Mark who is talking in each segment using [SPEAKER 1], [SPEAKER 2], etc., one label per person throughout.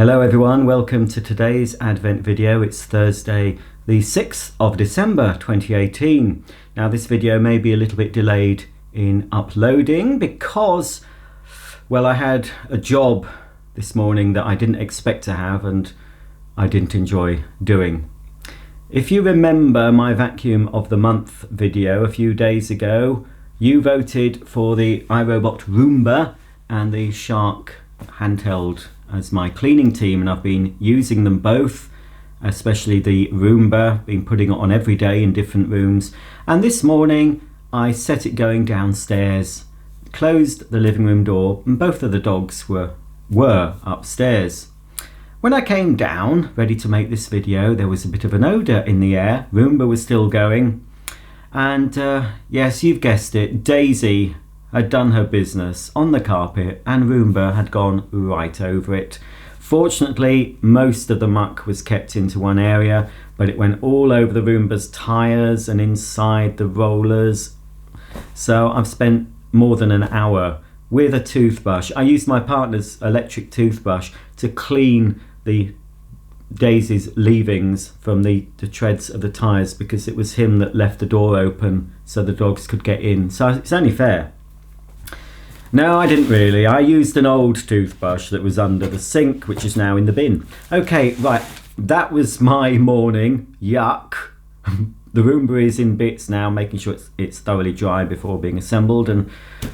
[SPEAKER 1] Hello everyone, welcome to today's Advent video. It's Thursday the 6th of December 2018. Now this video may be a little bit delayed in uploading because, well, I had a job this morning that I didn't expect to have and I didn't enjoy doing. If you remember my vacuum of the month video a few days ago, you voted for the iRobot Roomba and the Shark handheld as my cleaning team, and I've been using them both, especially the Roomba, been putting it on every day in different rooms. And this morning I set it going downstairs, closed the living room door, and both of the dogs were upstairs. When I came down ready to make this video, there was a bit of an odour in the air. Roomba was still going, and yes, you've guessed it, Daisy had done her business on the carpet and Roomba had gone right over it. Fortunately, most of the muck was kept into one area, but it went all over the Roomba's tyres and inside the rollers. So I've spent more than an hour with a toothbrush. I used my partner's electric toothbrush to clean the Daisy's leavings from the treads of the tyres, because it was him that left the door open so the dogs could get in. So it's only fair. No, I didn't really. I used an old toothbrush that was under the sink, which is now in the bin. Okay, right, that was my morning. Yuck. The Roomba is in bits now, making sure it's thoroughly dry before being assembled, and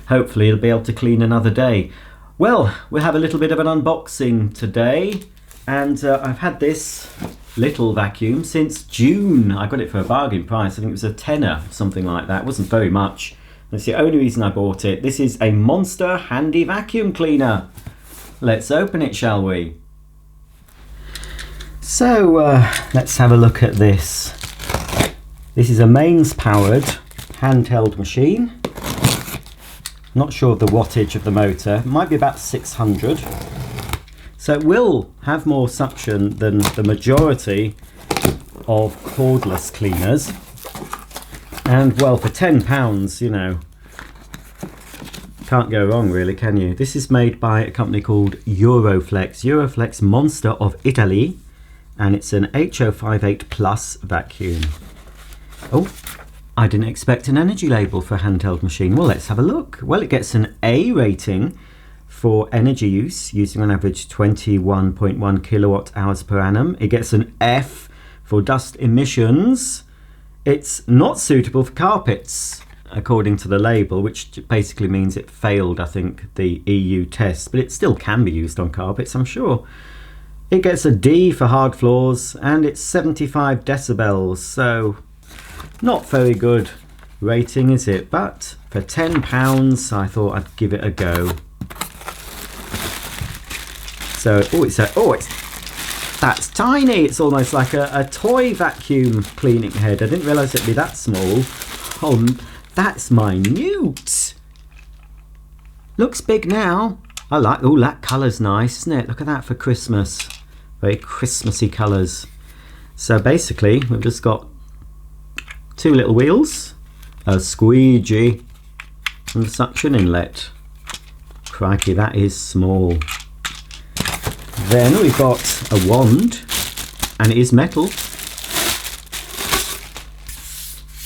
[SPEAKER 1] hopefully it'll be able to clean another day. Well, we'll have a little bit of an unboxing today, and I've had this little vacuum since June. I got it for a bargain price. I think it was a tenner, something like that. It wasn't very much. That's the only reason I bought it. This is a Monster Handy Vacuum Cleaner. Let's open it, shall we? So let's have a look at this. This is a mains powered handheld machine. Not sure of the wattage of the motor. It might be about 600. So it will have more suction than the majority of cordless cleaners. And well, for £10, you know, can't go wrong really, can you? This is made by a company called Euroflex Monster of Italy, and it's an HO58 Plus vacuum. Oh, I didn't expect an energy label for a handheld machine. Well, let's have a look. Well, it gets an A rating for energy use, using on average 21.1 kilowatt hours per annum. It gets an F for dust emissions. It's not suitable for carpets, according to the label, which basically means it failed, I think, the EU test, but it still can be used on carpets, I'm sure. It gets a D for hard floors, and it's 75 decibels, so not very good rating, is it? But for £10, I thought I'd give it a go. So, that's tiny. It's almost like a toy vacuum cleaning head. I didn't realise it'd be that small. Oh, that's minute. Looks big now. I like, oh, that colour's nice, isn't it? Look at that for Christmas. Very Christmassy colours. So basically, we've just got two little wheels, a squeegee, and a suction inlet. Crikey, that is small. Then we've got a wand, and it is metal.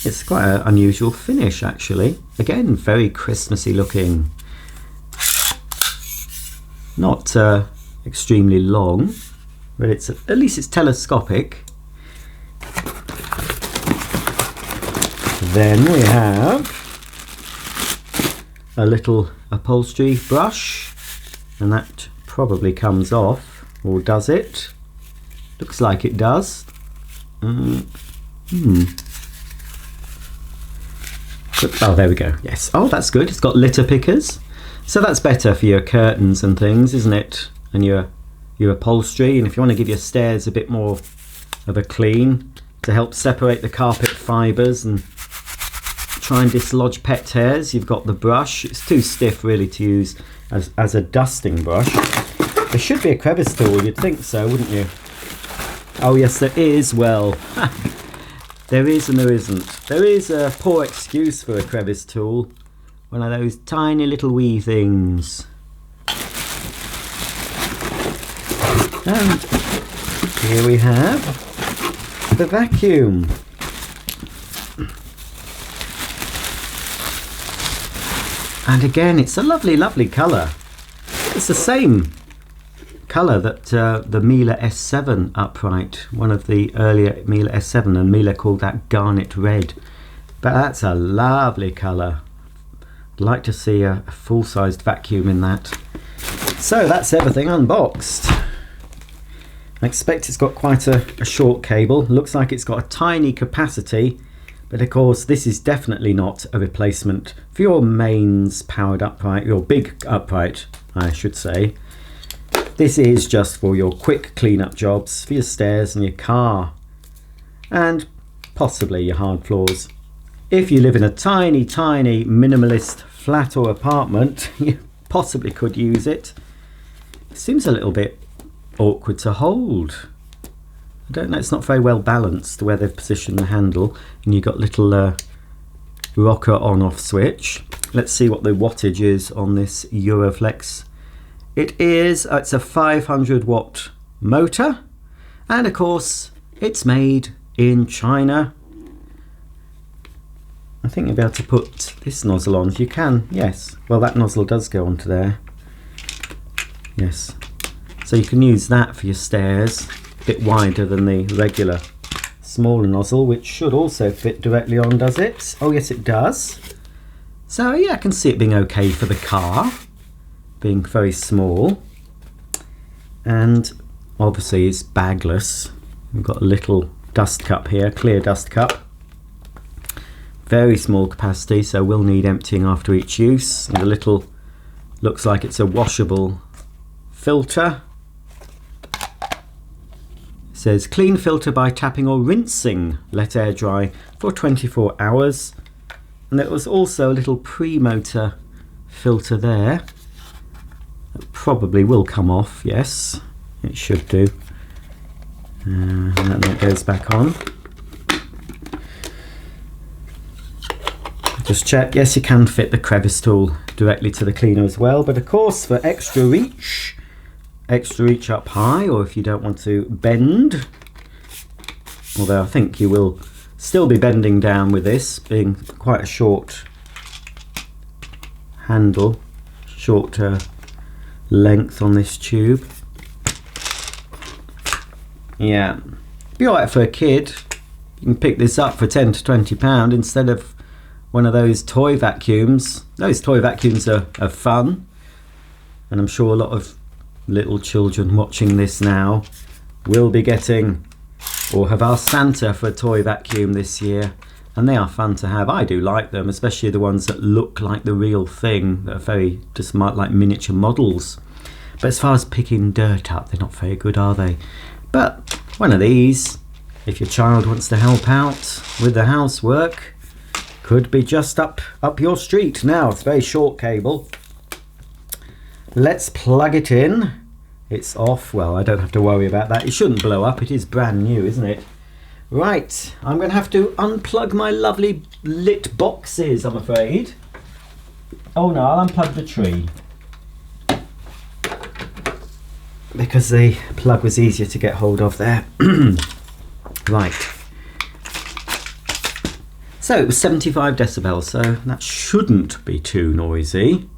[SPEAKER 1] It's quite an unusual finish, actually. Again, very Christmassy looking. Not extremely long, but it's at least it's telescopic. Then we have a little upholstery brush, and that probably comes off, or does it? Looks like it does. Oh, there we go. Yes. Oh, that's good. It's got litter pickers, so that's better for your curtains and things, isn't it? And your upholstery. And if you want to give your stairs a bit more of a clean to help separate the carpet fibres and try and dislodge pet hairs, you've got the brush. It's too stiff really to use as a dusting brush. There should be a crevice tool, you'd think so, wouldn't you? Oh yes, there is. Well, there is and there isn't. There is a poor excuse for a crevice tool. One of those tiny little wee things. And here we have the vacuum. And again, it's a lovely, lovely colour. It's the same colour that the Miele S7 upright, one of the earlier Miele S7, and Miele called that garnet red. But that's a lovely colour. I'd like to see a full-sized vacuum in that. So that's everything unboxed. I expect it's got quite a short cable. Looks like it's got a tiny capacity, but of course this is definitely not a replacement for your mains powered upright, your big upright I should say. This is just for your quick cleanup jobs for your stairs and your car, and possibly your hard floors. If you live in a tiny minimalist flat or apartment, you possibly could use it. It seems a little bit awkward to hold. I don't know, it's not very well balanced where they've positioned the handle, and you've got little rocker on off switch. Let's see what the wattage is on this Euroflex. It's a 500 watt motor, and of course it's made in China. I think you'll be able to put this nozzle on. You can, yes. Well, that nozzle does go onto there. Yes. So you can use that for your stairs, a bit wider than the regular smaller nozzle, which should also fit directly on, does it? Oh yes, it does. So yeah, I can see it being okay for the car, being very small. And obviously it's bagless. We've got a little dust cup here, clear dust cup. Very small capacity, so we'll need emptying after each use. And the little, looks like it's a washable filter. It says clean filter by tapping or rinsing, let air dry for 24 hours. And there was also a little pre-motor filter there. That probably will come off, yes, it should do. And then it goes back on. Just check, yes, you can fit the crevice tool directly to the cleaner as well, but of course for extra reach up high, or if you don't want to bend, although I think you will still be bending down with this, being quite a short handle, shorter length on this tube. Yeah, be alright for a kid. You can pick this up for £10 to £20 instead of one of those toy vacuums. Those toy vacuums are fun, and I'm sure a lot of little children watching this now will be getting, or have asked Santa for a toy vacuum this year, and they are fun to have. I do like them, especially the ones that look like the real thing, that are very just like miniature models. But as far as picking dirt up, they're not very good, are they? But one of these, if your child wants to help out with the housework, could be just up your street. Now it's a very short cable. Let's plug it in. It's off. Well, I don't have to worry about that. It shouldn't blow up. It is brand new, isn't it? Right, I'm going to have to unplug my lovely lit boxes, I'm afraid. Oh no, I'll unplug the tree, because the plug was easier to get hold of there. Right. So it was 75 decibels, so that shouldn't be too noisy.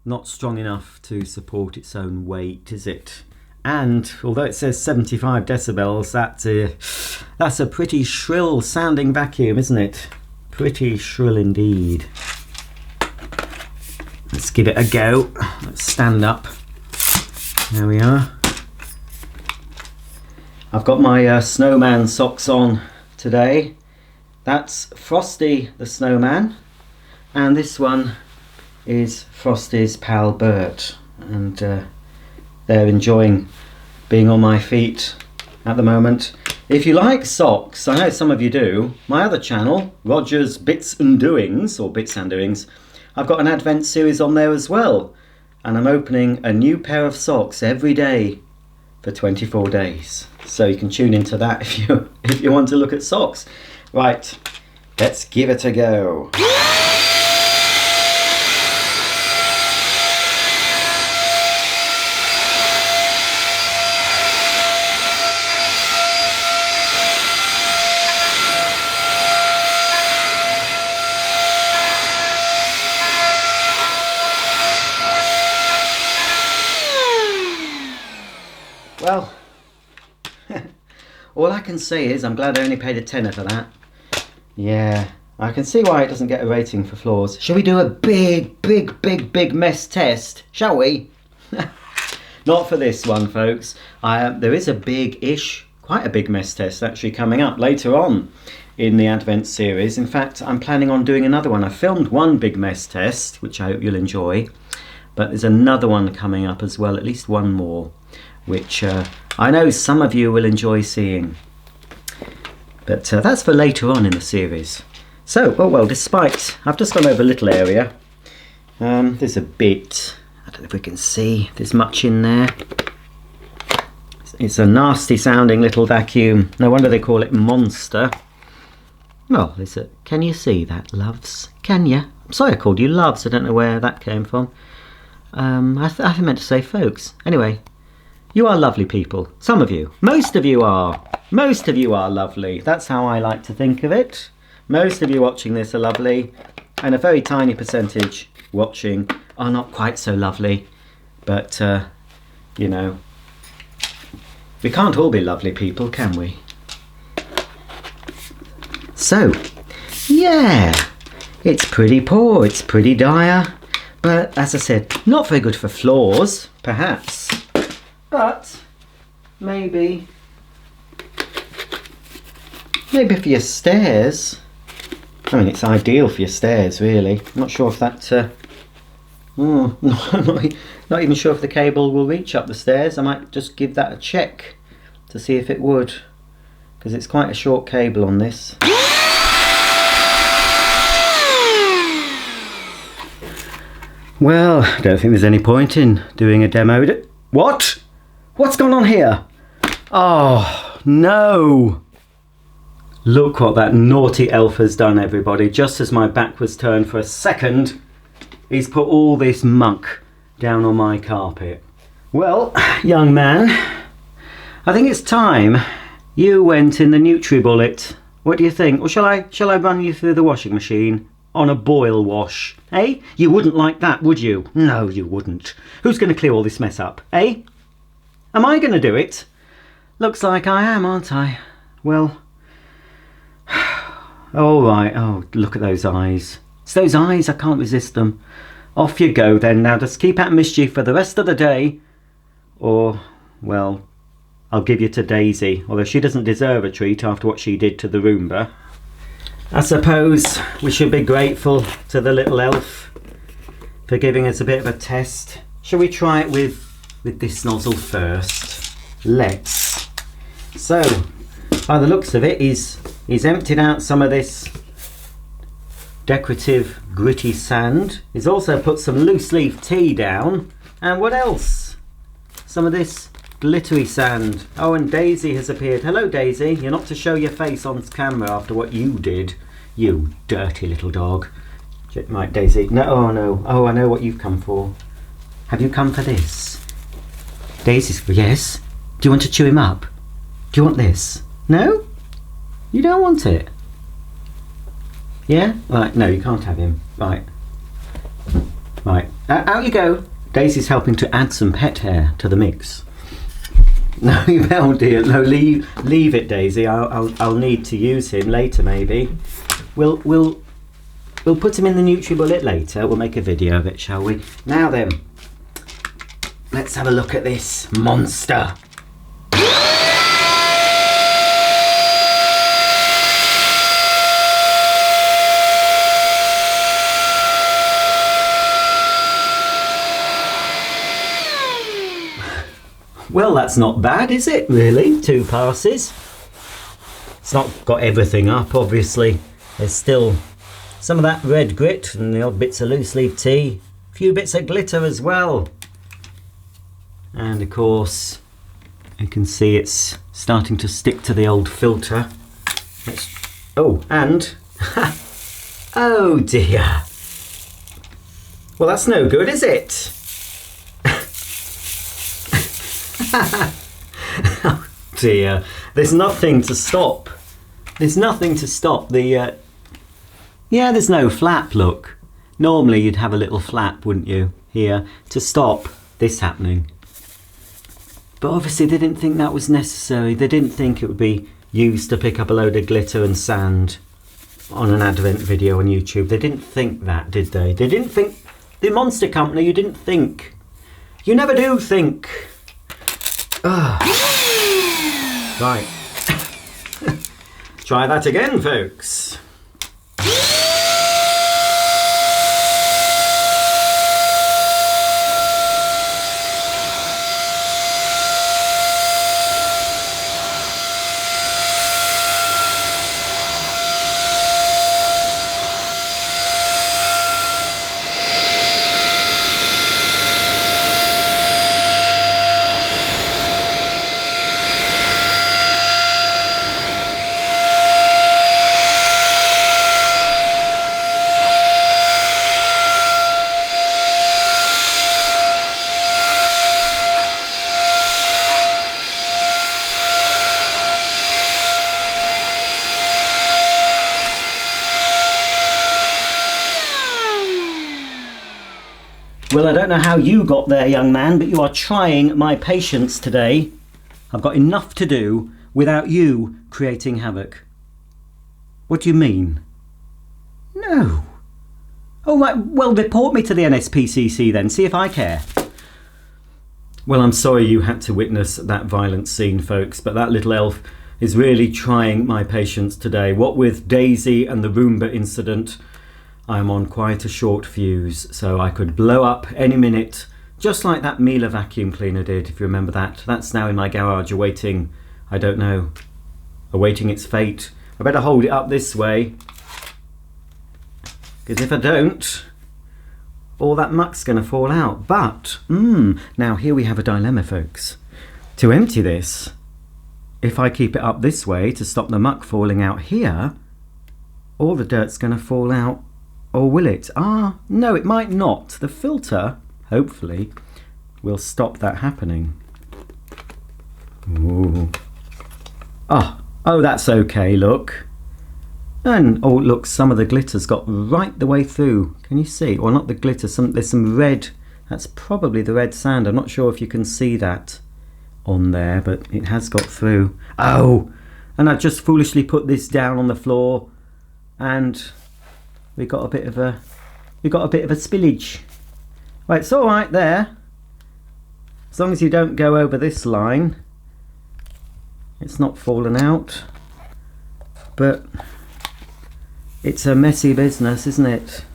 [SPEAKER 1] Not strong enough to support its own weight, is it? And although it says 75 decibels, that's a pretty shrill sounding vacuum, isn't it? Pretty shrill indeed. Let's give it a go. Let's stand up. There we are. I've got my snowman socks on today. That's Frosty the Snowman, and this one is Frosty's pal Bert, and they're enjoying being on my feet at the moment. If you like socks, I know some of you do, my other channel, Roger's Bits and Doings, or Bits and Doings, I've got an Advent series on there as well. and I'm opening a new pair of socks every day for 24 days. So you can tune into that if you want to look at socks. Right, let's give it a go. Well, all I can say is I'm glad I only paid a tenner for that. Yeah, I can see why it doesn't get a rating for floors. Shall we do a big mess test? Shall we? Not for this one, folks. There is a quite a big mess test actually coming up later on in the Advent series. In fact, I'm planning on doing another one. I filmed one big mess test, which I hope you'll enjoy. But there's another one coming up as well, at least one more, which I know some of you will enjoy seeing. But that's for later on in the series. So, oh well, despite, I've just gone over a little area. There's a bit, I don't know if we can see, there's much in there. It's a nasty sounding little vacuum. No wonder they call it Monster. Well, can you see that, loves? Can you? I'm sorry I called you loves, I don't know where that came from. I meant to say folks. Anyway. You are lovely people. Some of you. Most of you are. Most of you are lovely. That's how I like to think of it. Most of you watching this are lovely. And a very tiny percentage watching are not quite so lovely. But, you know, we can't all be lovely people, can we? So, yeah. It's pretty poor. It's pretty dire. But, as I said, not very good for floors, perhaps. But maybe for your stairs. I mean, it's ideal for your stairs, really. I'm not sure if that. I'm not even sure if the cable will reach up the stairs. I might just give that a check to see if it would, because it's quite a short cable on this. Well, I don't think there's any point in doing a demo. What? What's gone on here? Oh, no. Look what that naughty elf has done, everybody. Just as my back was turned for a second, he's put all this muck down on my carpet. Well, young man, I think it's time you went in the NutriBullet. What do you think? Or shall I run you through the washing machine on a boil wash? Eh? You wouldn't like that, would you? No, you wouldn't. Who's going to clear all this mess up? Eh? Am I going to do it? Looks like I am, aren't I? Well, all right. Oh, look at those eyes. It's those eyes, I can't resist them. Off you go then. Now just keep at mischief for the rest of the day. Or, well, I'll give you to Daisy, although she doesn't deserve a treat after what she did to the Roomba. I suppose we should be grateful to the little elf for giving us a bit of a test. Shall we try it with this nozzle first? Let's. So, by the looks of it, he's emptied out some of this decorative gritty sand. He's also put some loose leaf tea down. And what else? Some of this glittery sand. Oh, and Daisy has appeared. Hello, Daisy. You're not to show your face on camera after what you did. You dirty little dog. Right, Daisy. No, oh no. Oh, I know what you've come for. Have you come for this? Daisy's. Yes. Do you want to chew him up? Do you want this? No? You don't want it? Yeah? Right, no, you can't have him. Right. Right. Out you go. Daisy's helping to add some pet hair to the mix. No, oh dear. No, leave it, Daisy. I'll need to use him later, maybe. We'll put him in the NutriBullet later. We'll make a video of it, shall we? Now then, let's have a look at this monster. Well, that's not bad, is it, really? 2 passes. It's not got everything up, obviously. There's still some of that red grit and the odd bits of loose leaf tea. A few bits of glitter as well. And of course, you can see it's starting to stick to the old filter. Oh, and oh dear. Well, that's no good, is it? Oh dear. There's nothing to stop. There's nothing to stop the... Yeah, there's no flap, look. Normally you'd have a little flap, wouldn't you, here, to stop this happening. But obviously they didn't think that was necessary. They didn't think it would be used to pick up a load of glitter and sand on an advent video on YouTube. They didn't think that, did they? They didn't think... The Monster Company, you didn't think. You never do think. Ugh. Right. Try that again, folks. Well, I don't know how you got there, young man, but you are trying my patience today. I've got enough to do without you creating havoc. What do you mean? No. Oh, right, well, report me to the NSPCC then, see if I care. Well, I'm sorry you had to witness that violent scene, folks, but that little elf is really trying my patience today. What with Daisy and the Roomba incident, I'm on quite a short fuse, so I could blow up any minute, just like that Miele vacuum cleaner did, if you remember that. That's now in my garage awaiting, I don't know, awaiting its fate. I better hold it up this way, because if I don't, all that muck's going to fall out. But, now here we have a dilemma, folks. To empty this, if I keep it up this way to stop the muck falling out here, all the dirt's going to fall out. Or will it? Ah, no, it might not. The filter, hopefully, will stop that happening. Ooh. Oh, that's okay, look. And, oh, look, some of the glitter's got right the way through. Can you see? Or not the glitter, there's some red. That's probably the red sand. I'm not sure if you can see that on there, but it has got through. Oh, and I just foolishly put this down on the floor, and we got a bit of a spillage. Well, it's all right there, as long as you don't go over this line. It's not fallen out, but it's a messy business, isn't it?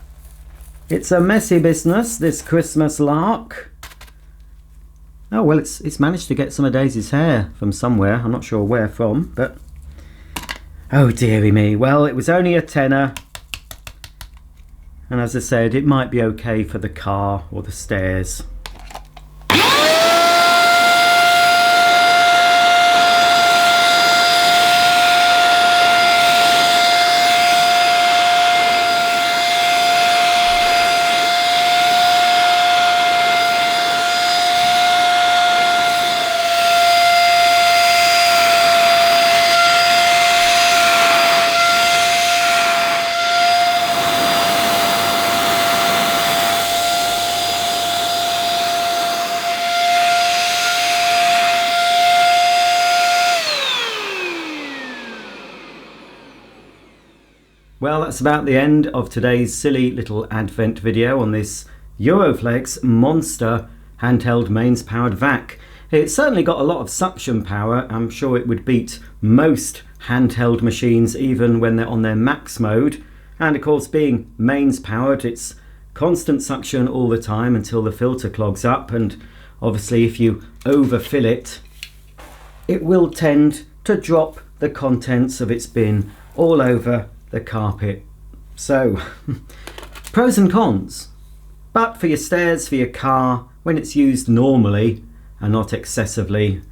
[SPEAKER 1] It's a messy business, this Christmas lark. Oh well, it's managed to get some of Daisy's hair from somewhere. I'm not sure where from, but oh dearie me. Well, it was only a tenner. And as I said, it might be okay for the car or the stairs. Well, that's about the end of today's silly little advent video on this Euroflex Monster handheld mains powered vac. It's certainly got a lot of suction power. I'm sure it would beat most handheld machines even when they're on their max mode. And of course, being mains powered, it's constant suction all the time until the filter clogs up, and obviously if you overfill it, it will tend to drop the contents of its bin all over the carpet. So pros and cons, but for your stairs, for your car, when it's used normally and not excessively,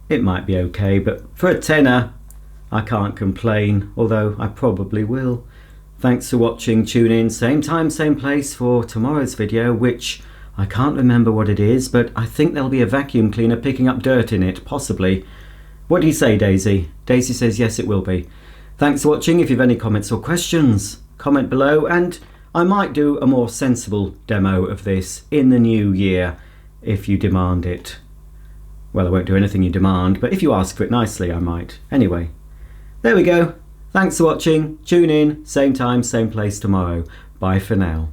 [SPEAKER 1] it might be okay, but for a tenner, I can't complain, although I probably will. Thanks for watching. Tune in same time, same place for tomorrow's video, which I can't remember what it is, but I think there'll be a vacuum cleaner picking up dirt in it, possibly. What do you say, Daisy? Daisy says yes, it will be. Thanks for watching. If you have any comments or questions, comment below, and I might do a more sensible demo of this in the new year if you demand it. Well, I won't do anything you demand, but if you ask for it nicely, I might. Anyway, there we go. Thanks for watching. Tune in, same time, same place tomorrow. Bye for now.